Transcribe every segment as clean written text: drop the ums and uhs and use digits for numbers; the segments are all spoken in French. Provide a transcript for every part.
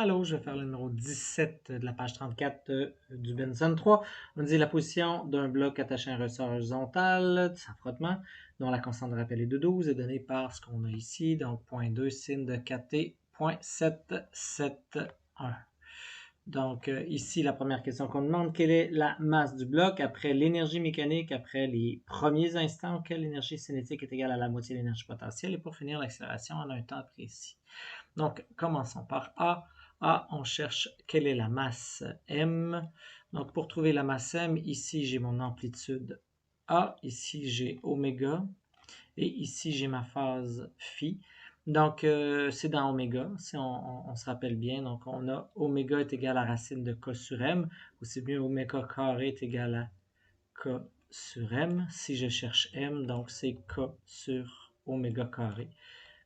Allô, je vais faire le numéro 17 de la page 34 du Benson 3. On dit la position d'un bloc attaché à un ressort horizontal, sans frottement, dont la constante de rappel est de 12, est donnée par ce qu'on a ici, donc 0.2 sin de 4t, 0.771. Donc ici, la première question qu'on demande, quelle est la masse du bloc après l'énergie mécanique, après les premiers instants, quelle énergie cinétique est égale à la moitié de l'énergie potentielle, et pour finir, l'accélération en un temps précis. Donc, commençons par A. A, on cherche quelle est la masse M. Donc, pour trouver la masse M, ici, j'ai mon amplitude A. Ici, j'ai oméga. Et ici, j'ai ma phase phi. Donc, c'est dans oméga, si on se rappelle bien. Donc, on a oméga est égal à racine de K sur M. Ou c'est mieux, oméga carré est égal à K sur M. Si je cherche M, donc c'est K sur oméga carré.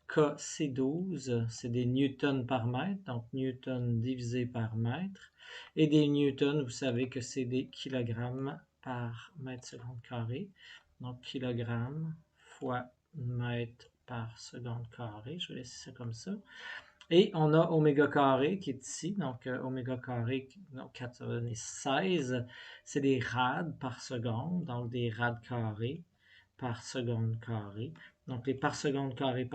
K, c'est 12, c'est des newtons par mètre, donc newton divisé par mètre. Et des newtons, vous savez que c'est des kilogrammes par mètre seconde carré. Donc kilogramme fois mètre par seconde carré. Je vais laisser ça comme ça. Et on a oméga carré qui est ici. Donc oméga carré, donc 4, ça va donner 16. C'est des rads par seconde, donc des rads carrés par seconde carré. Donc, les par seconde carré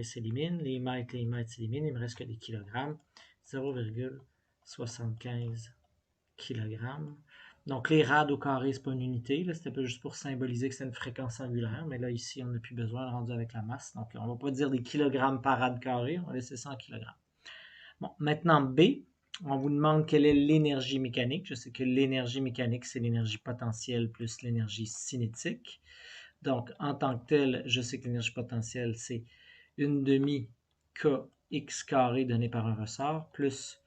s'éliminent. Les mètres s'éliminent. Il me reste que des kilogrammes. 0,75 kg. Donc, les rads au carré, c'est pas une unité. C'était pas juste pour symboliser que c'est une fréquence angulaire. Mais là, ici, on n'a plus besoin, rendu avec la masse. Donc, on ne va pas dire des kilogrammes par rad carré. On va laisser ça en kilogrammes. Bon, maintenant, B. On vous demande quelle est l'énergie mécanique. Je sais que l'énergie mécanique, c'est l'énergie potentielle plus l'énergie cinétique. Donc, en tant que tel, je sais que l'énergie potentielle, c'est une demi kx carré donné par un ressort plus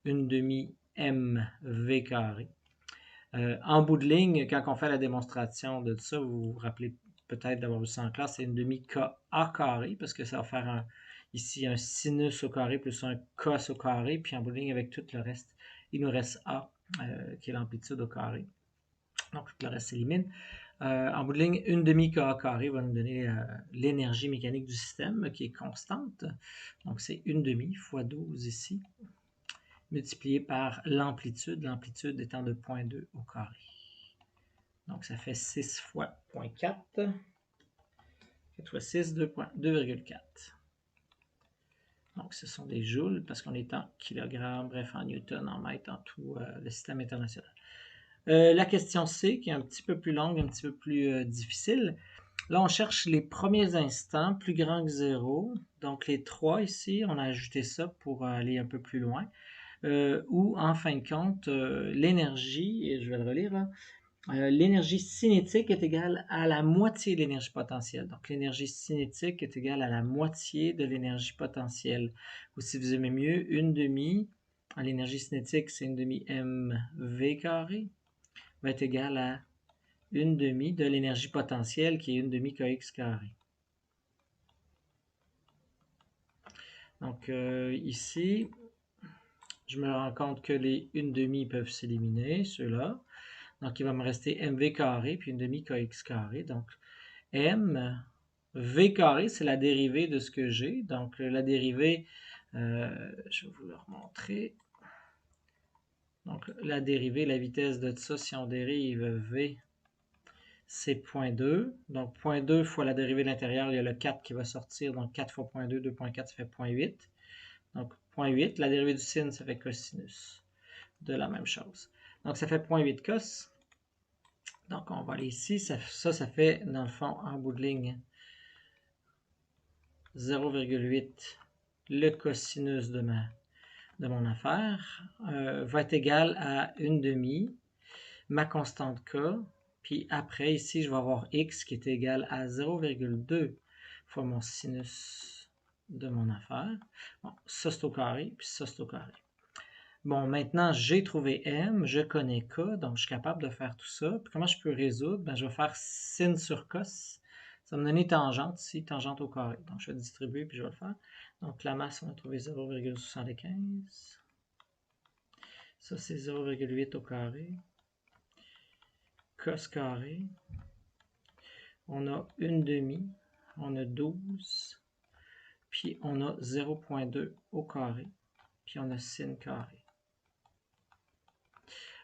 une demi mv carré. En bout de ligne, quand on fait la démonstration de ça, vous vous rappelez peut-être d'avoir vu ça en classe, c'est une demi ka carré parce que ça va faire ici un sinus au carré plus un cos au carré, puis en bout de ligne avec tout le reste, il nous reste A qui est l'amplitude au carré. Donc tout le reste s'élimine. En bout de ligne, une demi Ka carré va nous donner l'énergie mécanique du système qui est constante. Donc, c'est une demi fois 12 ici, multiplié par l'amplitude, l'amplitude étant de 0.2 au carré. Donc, ça fait 6 fois 0.4. 4 fois 6, 2,4. Donc, ce sont des joules parce qu'on est en kilogrammes, bref, en newton, en mètres, en tout, le système international. La question C, qui est un petit peu plus longue, un petit peu plus difficile. Là, on cherche les premiers instants plus grands que 0. Donc, les 3 ici, on a ajouté ça pour aller un peu plus loin. Ou, en fin de compte, l'énergie, et je vais le relire là, l'énergie cinétique est égale à la moitié de l'énergie potentielle. Donc, l'énergie cinétique est égale à la moitié de l'énergie potentielle. Ou si vous aimez mieux, une demi, l'énergie cinétique, c'est une demi mv carré, va être égale à une demi de l'énergie potentielle qui est une demi kx carré. Donc ici, je me rends compte que les une demi peuvent s'éliminer, ceux-là. Donc il va me rester mv carré puis une demi kx carré. Donc m, v carré, c'est la dérivée de ce que j'ai. Donc la dérivée, je vais vous le remontrer. Donc la dérivée, la vitesse de ça, si on dérive v, c'est 0.2. Donc 0.2 fois la dérivée de l'intérieur, il y a le 4 qui va sortir. Donc 4 fois 0.2, 2.4, ça fait 0.8. Donc 0.8. La dérivée du sin, ça fait cosinus de la même chose. Donc ça fait 0.8 cos. Donc on va aller ici. Ça fait dans le fond, en bout de ligne, 0,8 le cosinus de mon affaire va être égal à une demi ma constante k. Puis après, ici, je vais avoir x qui est égal à 0,2 fois mon sinus de mon affaire. Bon, ça, c'est au carré, puis ça, c'est au carré. Bon, maintenant, j'ai trouvé m, je connais k, donc je suis capable de faire tout ça. Puis comment je peux résoudre? Ben, je vais faire sin sur cos. Ça va me donner tangente ici, tangente au carré. Donc, je vais distribuer, puis je vais le faire. Donc, la masse, on a trouvé 0,75. Ça, c'est 0,8 au carré. Cos carré. On a une demi, on a 12, puis on a 0,2 au carré, puis on a sin carré.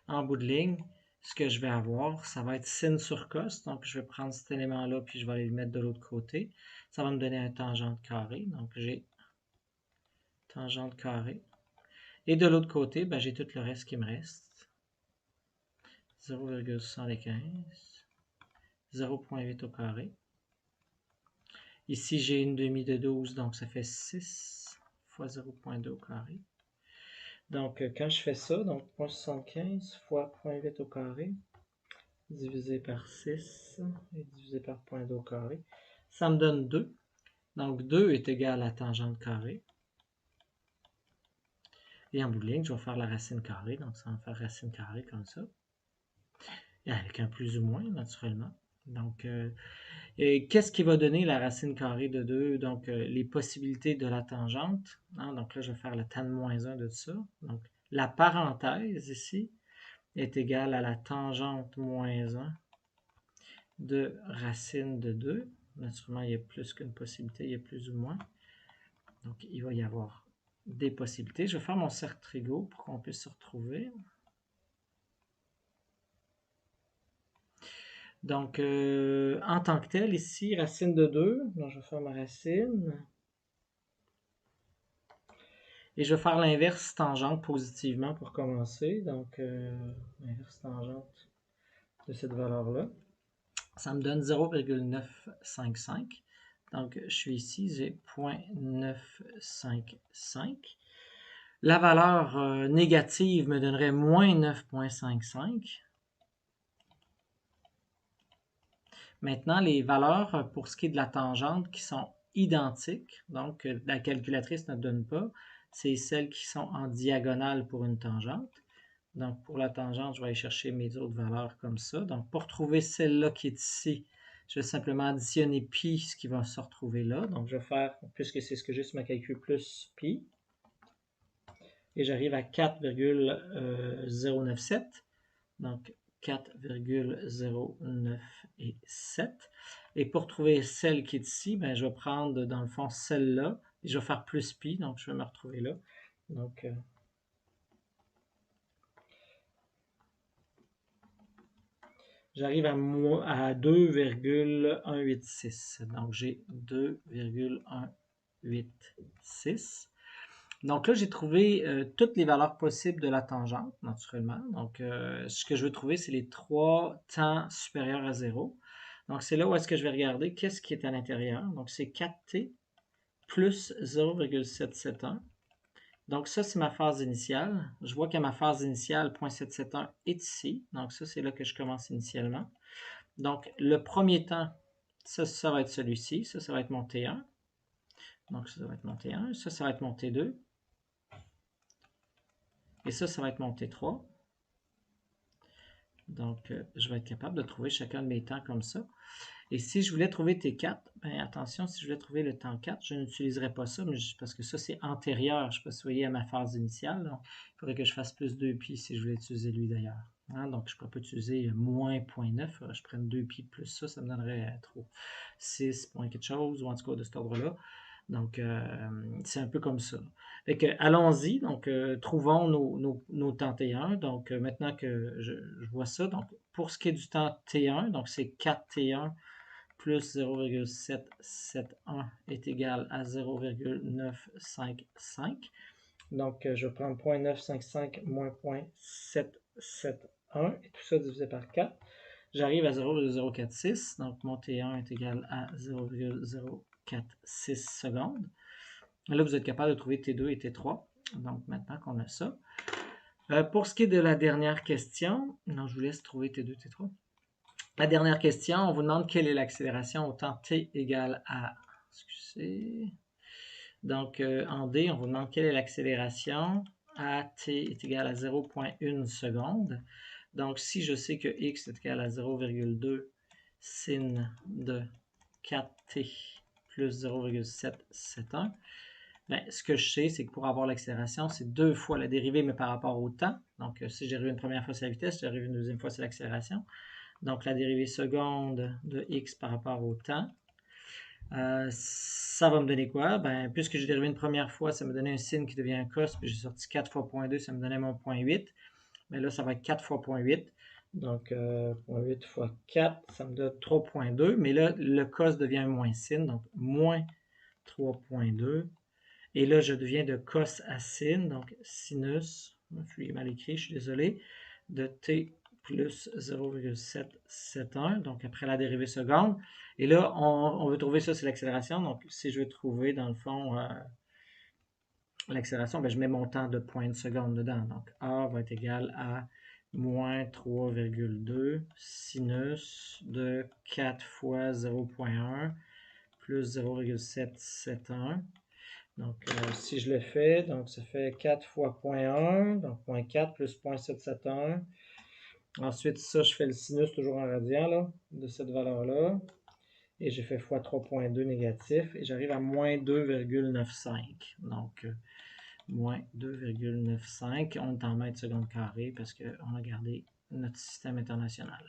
En bout de ligne, ce que je vais avoir, ça va être sin sur cos. Donc, je vais prendre cet élément-là, puis je vais aller le mettre de l'autre côté. Ça va me donner un tangente carré. Donc, j'ai tangente carré. Et de l'autre côté, ben, j'ai tout le reste qui me reste. 0,75. 0,8 au carré. Ici, j'ai une demi de 12, donc ça fait 6 fois 0,2 au carré. Donc, quand je fais ça, donc 0,75 fois 0,8 au carré, divisé par 6 et divisé par 0,2 au carré, ça me donne 2. Donc, 2 est égal à tangente carrée. Et en bout de ligne, je vais faire la racine carrée. Donc, ça va me faire racine carrée comme ça. Et avec un plus ou moins, naturellement. Donc, qu'est-ce qui va donner la racine carrée de 2? Donc, les possibilités de la tangente. Hein? Donc là, je vais faire le tan moins 1 de ça. Donc, la parenthèse ici est égale à la tangente moins 1 de racine de 2. Naturellement, il y a plus qu'une possibilité, il y a plus ou moins. Donc, il va y avoir des possibilités. Je vais faire mon cercle trigo pour qu'on puisse se retrouver. Donc, en tant que tel, ici, racine de 2. Donc, je vais faire ma racine. Et je vais faire l'inverse tangente positivement pour commencer. Donc, l'inverse tangente de cette valeur-là. Ça me donne 0,955. Donc, je suis ici, j'ai 0,955. La valeur négative me donnerait moins 9,55. Maintenant, les valeurs pour ce qui est de la tangente qui sont identiques, donc la calculatrice ne donne pas, c'est celles qui sont en diagonale pour une tangente. Donc, pour la tangente, je vais aller chercher mes autres valeurs comme ça. Donc, pour trouver celle-là qui est ici, je vais simplement additionner pi, ce qui va se retrouver là. Donc, je vais faire, puisque c'est ce que j'ai sur ma calcul, plus pi. Et j'arrive à 4,097. Donc, 4,097. Et pour trouver celle qui est ici, ben, je vais prendre, dans le fond, celle-là. Et je vais faire plus pi, donc je vais me retrouver là. Donc, j'arrive à 2,186. Donc, j'ai 2,186. Donc là, j'ai trouvé toutes les valeurs possibles de la tangente, naturellement. Donc, ce que je veux trouver, c'est les 3 temps supérieurs à 0. Donc, c'est là où est-ce que je vais regarder qu'est-ce qui est à l'intérieur. Donc, c'est 4t plus 0,771. Donc, ça, c'est ma phase initiale. Je vois que ma phase initiale, 0,771, est ici. Donc, ça, c'est là que je commence initialement. Donc, le premier temps, ça va être celui-ci. Ça va être mon T1. Donc, ça va être mon T1. Ça va être mon T2. Et ça va être mon T3. Donc, je vais être capable de trouver chacun de mes temps comme ça. Et si je voulais trouver T4, bien attention, si je voulais trouver le temps 4, je n'utiliserais pas ça, mais parce que ça, c'est antérieur, je ne sais pas si vous voyez, à ma phase initiale. Donc, il faudrait que je fasse plus 2pi si je voulais utiliser lui d'ailleurs. Hein? Donc, je ne pourrais pas utiliser moins 0,9. Je prends 2pi plus ça me donnerait trop 6 point quelque chose, ou en tout cas de cet ordre-là. Donc, c'est un peu comme ça. Fait que, allons-y. Donc, trouvons nos temps T1. Donc, maintenant que je vois ça, donc, pour ce qui est du temps T1, donc c'est 4T1 plus 0,771 est égal à 0,955. Donc, je vais prendre 0,955 moins 0,771 et tout ça divisé par 4. J'arrive à 0,046. Donc, mon T1 est égal à 0,046 secondes. Là, vous êtes capable de trouver T2 et T3. Donc, maintenant qu'on a ça. Pour ce qui est de la dernière question, non, je vous laisse trouver T2, T3. La dernière question, on vous demande quelle est l'accélération au temps t égale à... Excusez. Donc, en D, on vous demande quelle est l'accélération à t est égal à 0,1 seconde. Donc, si je sais que x est égal à 0,2 sin de 4t plus 0,771, ben, ce que je sais, c'est que pour avoir l'accélération, c'est 2 fois la dérivée, mais par rapport au temps. Donc, si j'arrive une première fois, c'est la vitesse, si j'arrive une deuxième fois, c'est l'accélération. Donc, la dérivée seconde de x par rapport au temps. Ça va me donner quoi? Ben, puisque j'ai dérivé une première fois, ça me donnait un sin qui devient un cos, puis j'ai sorti 4 fois 0.2, ça me donnait mon 0.8. Mais là, ça va être 4 fois 0.8. Donc, 0.8 fois 4, ça me donne 3.2. Mais là, le cos devient moins sin, donc moins 3.2. Et là, je deviens de cos à sin, donc sinus, je suis mal écrit, je suis désolé, de t plus 0,771, donc après la dérivée seconde. Et là, on veut trouver ça, c'est l'accélération. Donc, si je veux trouver, dans le fond, l'accélération, ben, je mets mon temps de point de seconde dedans. Donc, A va être égal à moins 3,2 sinus de 4 fois 0.1 plus 0,771. Donc, si je le fais, donc ça fait 4 fois 0.1, donc 0.4 plus 0.771. Ensuite, ça, je fais le sinus toujours en radian là, de cette valeur-là. Et j'ai fait fois 3.2 négatif. Et j'arrive à moins 2,95. Donc, moins 2,95. On est en mètres secondes carrés parce qu'on a gardé notre système international.